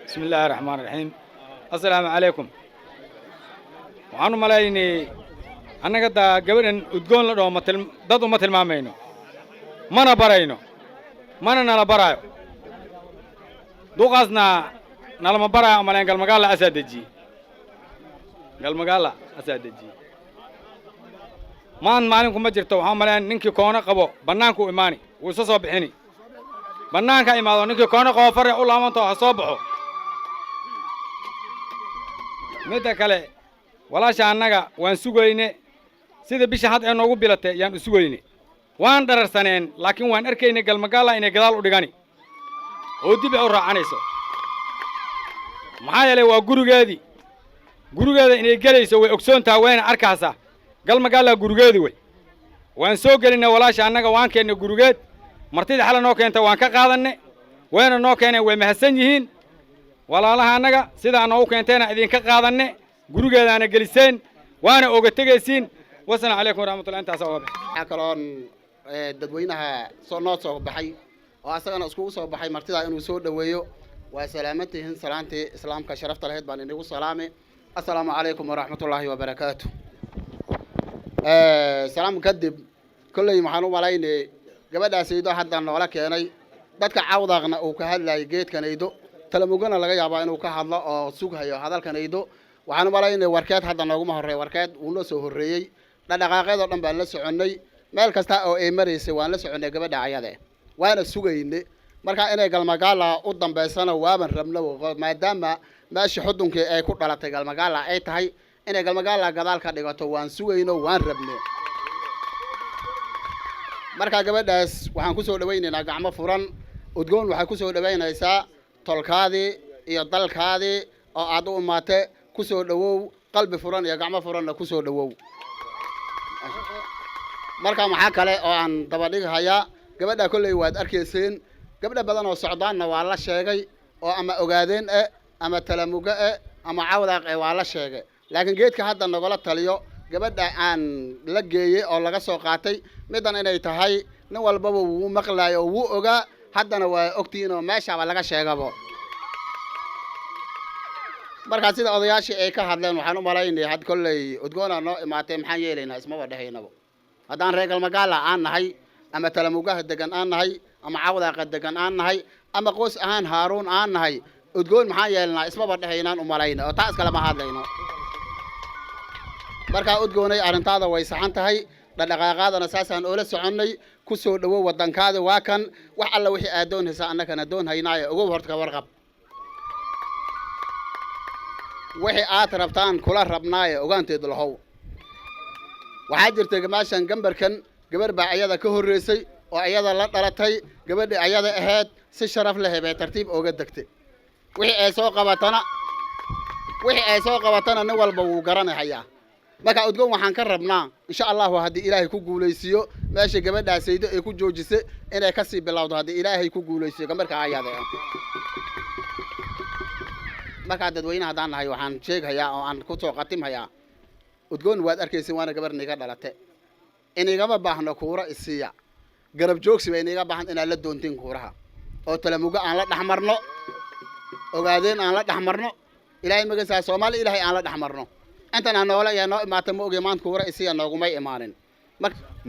بسم الله الرحمن الرحيم. السلام عليكم. وأنا ملايني أنا قد قبل أتقول له مثل ضد مثل ما مينو ما نبراينو ما نلا برايو دوغازنا نلا ما برايو ملاين قال مقالة أسادجي قال مقالة أسادجي ما مالكم ما جرتوا هم ملاين ننكي كونا قبو بنانكو إيماني وسوسو بحني بنانك إيمانو ننكي كونا قبو فرع الله ما انتو حصوبحو متى كله ولا شأننا وان سوغينه سيد بيش حد إنه أقول بلته يعني سوغينه وان درس سنين لكن وان أركينه قال مقالة إنه قدال أوديغاني أودي بأورا عنيسو معايا له وجروجادي جروجادي إنه جالس وأكسون تاوين أركاسا قال مقالة جروجادي وي وان سوغينه ولا شأننا وان كأنه جروجاد مرتدى حلا نوك أنت وان كقاضنه وين نوك أنا ومحسنيهين ولا لها أنجا سيدا أنا أوكي أنتنا إذا كقاضنة جروجا أنا جلسين وأنا أوجت جلسين والسلام عليكم ورحمة الله أنت أصوب كلام ددوينها صناعة صوب بحي وأصلا أسكو صوب بحي مرتدا إنه سود دويو وسلامتهن سلامتي إسلام كشرفت الهيد بان إنه سلامي السلام عليكم ورحمة الله وبركاته سلام كدب كل يوم حنو ملاين قبل سيدو حتى أنا ولا كأني dadka caawdaqna oo ka hadlay geedkan aydo talamugana laga yaabaa inuu ka hadlo oo sugayo hadalkan aydo waxaan maleeynaa warkeed hadda noogu horeeyay warkeed uu noo soo horeeyay dhaqaaqeed oo dhan baan la soconay meel kasta oo ay mareysay waan la soconay gabadha ayade waana sugayne marka inay galmagaala u dambeysana waaban rabno maadaama meeshii xudunkii ay ku dhalatay galmagaala ay tahay inay galmagaala gadaal ka dhigato waan sugayno waan rabno marka gabadhaas waxaan ku soo dhawaynaynaa gacmo furan udgoon waxay ku soo dhawaynaysaa tolkaadii iyo dalkaadii oo aad u imaatay ku soo dhawow qalbi furan iyo gacmo furanna ku soo dhawow marka maxaa kale oo aan daba dhigayaa gabadha kulay waad arkayseen gabadha badan oo socdaanna waa la sheegay oo ama ogaadeen ama talamuga ama cawdaaq waa la sheegay laakiin geedka hadda nagala taliyo gabadha aan la geeyay oo laga soo qaatay midan inay tahay nin walbaba wuu maqlaayo oo wuu ogaa haddana waa ogtiin oo meesha laga sheegabo marka sida odayaashii ay ka hadleen waxaan u malaynay had kullay udgoona noo imaatay maxaan yeelaynaa isma wadhahaynaba haddaan reer galmagaala aan nahay ama talamugaha degan aan nahay ama cawdaaqa degan aan nahay ama qoys ahaan haaruun aan nahay udgoon maxaan yeelnaa isma wadhahaynaan u malayna oo taa iskala ma hadlayno marka udgoonay arrintaada way saxan tahay dhaqaaqaadana saasaan oola soconnay ku soo dhawow wadankaada waa kan wax alla wixii aad doonaysaa annagana doon haynaayo ugu horta ka warqab wixii aad rabtaan kula rabnaayo ogaanteed lahow waxaa jirtay meeshan gambarkan gabar baa ayada ka horreysay oo ayada la dhalatay gabadhii ayada ahayd si sharaf leh bay tartiib ooga degtay wixii ay soo qabatana nin walba wuu garanayaa marka udgoon waxaan ka rabnaa insha Allah haddii Ilaahay ku guuleysiyo meesha gabadhaasaydo ay ku joojisay inay ka sii bilowdo haddii Ilaahay ku guuleysiyo gambarka ayada marka dadweynaha hadaan nahay waxaan sheegayaa oo aan ku soo qatimhayaa udgoon waad arkaysan waana gabarniga dhalatay inagama baahno kuura isiya garab joogsi bay inaga baahan inaan la doontin kuuraha oo talamuga aan la dhaxmarno ogaadeen aan la dhaxmarno Ilaahay magaciisa Soomaali Ilaahay aan la dhaxmarno intana noola yaa noo imaatay ma ogeey maanta kuura isiya noogumay imaanin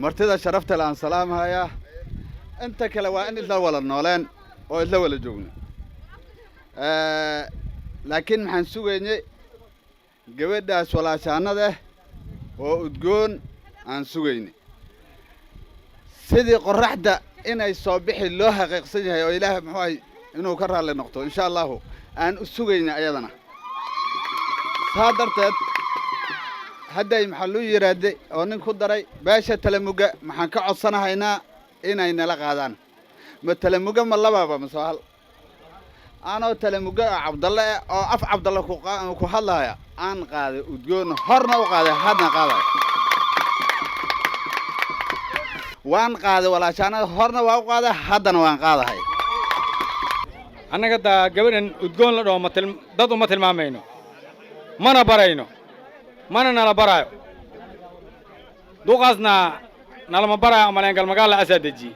martida sharafta la aan salaamhaya inta kale waa in isla wala nooleen oo isla wala joogno laakiin maxaan sugaynay gabadhaas walaashaanada oo udgoon aan sugaynay sidii qorraxda inay soo bixi loo xaqiiqsan yahay oo Ilaahay muxuu ay inuu ka raali noqdo insha Allah aan u sugaynay ayadana saadarteed hadday maxaa loo yiraahday oo nin ku daray beesha talamuga maxaan ka codsanahaynaa inay nala qaadaan ma talamuga ma labaaba mas'aal أنا تلمجة عبد الله أو أف عبد الله كهلا أن قاعد ودجون هرنا وقاعد هذا قاعد وان قاعد ولا شان هرنا وقاعد هذا وان قاعد هاي أنا قد قبل ودجون لو مثل ضد مثل ما مينو ما نبراينو ما نلا برايو دوقاسنا نلا ما برايو مالين قال مقالة أسادجي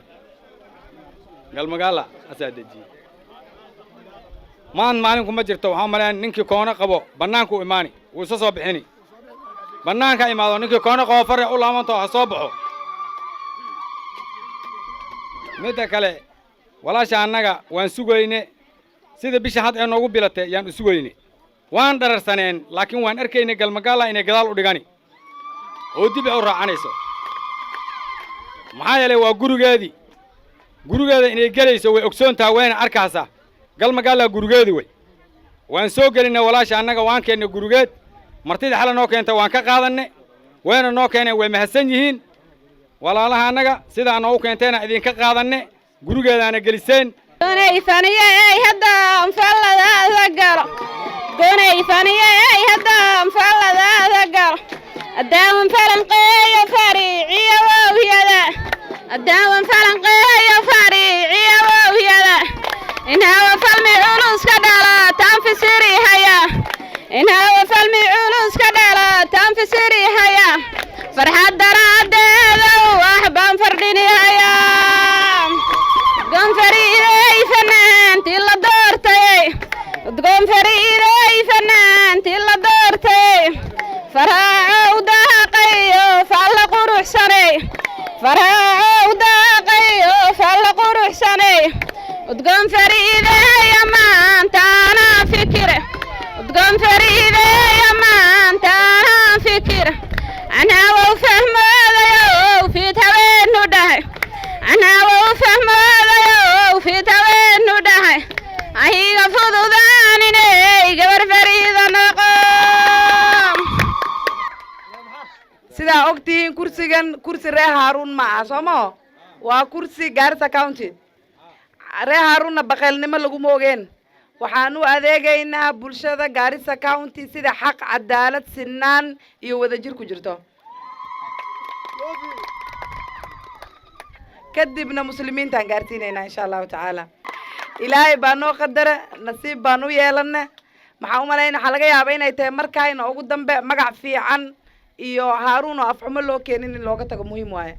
قال مقالة أسادجي maan maalinku ma jirto waxaan maleen ninkii koona qabo banaanku imaani wuu soo bixini banaanka imaado ninkii koona qabo far u laamanto ha soo baxo midda kale walaasha annaga waan sugayne sida bisha had ee noogu bilatay yaan u sugayne waan dararsaneen laakiin waan arkaynay galmagaala inay gadaal u dhigani oo dib u raacanayso maxaa yeelay waa gurigeeda inay galayso way ogsoontaa wayna arkaysaa galmagaala gurigeedu way waan soo gelinay walaasha annaga waan keenay gurigeed martida xal noo keentay waan ka qaadanay wayna noo keenay way mahadsan yihiin walaalaha annaga sida aan u keentayna idin ka qaadanay gurigeedana geliseen goonay faniyay hadda anfalada galo goonay faniyay hadda anfalada galo adaan falanqeeyo fariiciyo wawiyada adaan falanqeeyo fariiciyo wawiyada إنها وفلم علوس كدالا تنفسري هيا إنها وفلم علوس كدالا تنفسري هيا فرحة دراد وأحبان فرديني هيا قم فريدي فنان تلا دورتي قم فريدي فنان تلا دورتي فرحة وداقي فعلق روح سني فرحة وداقي فعلق روح سني ودقم فريدة يا ما أنت أنا فكرة ودقم فريدة يا ما أنت أنا فكرة أنا وفهم هذا وفي توين وده أنا وفهم هذا kursigan kursi ree Haarun ma aha soomo waa kursi Garissa County ree Haarunna baqeelnimo lagu moogeen waxaan u adeegaynaa bulshada Garissa County sida xaq cadaalad sinaan iyo wadajir ku jirto kadibna muslimiintaan gaarsiinaynaa insha Allah taala ilaahay baa noo qadara nasiib baan u yeelana maxaa u malaynaa waxa laga yaabaa inay tahay markayna ugu dambe magac fiican iyo Haarun oo afxumo loo keenin in looga tago muhiim waaye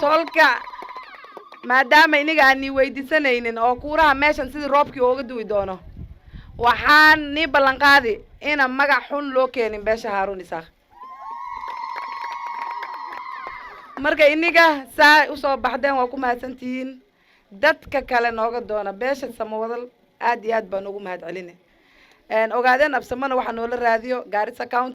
tolka maadaama iniga aan weydiisanaynin oo kuuraha meeshan sidii roobkii ooga duwi doono waxaan ni ballan qaadi ina magac xun loo keenin beesha Haarun Isaaq marka iniga saa u soo baxdeen waa ku mahadsantihiin dadka kale nooga doona beesha Samawadal aad iyo aad baan ugu mahad celinay ogaadeen absamana waxa noola raadiyo Garissa County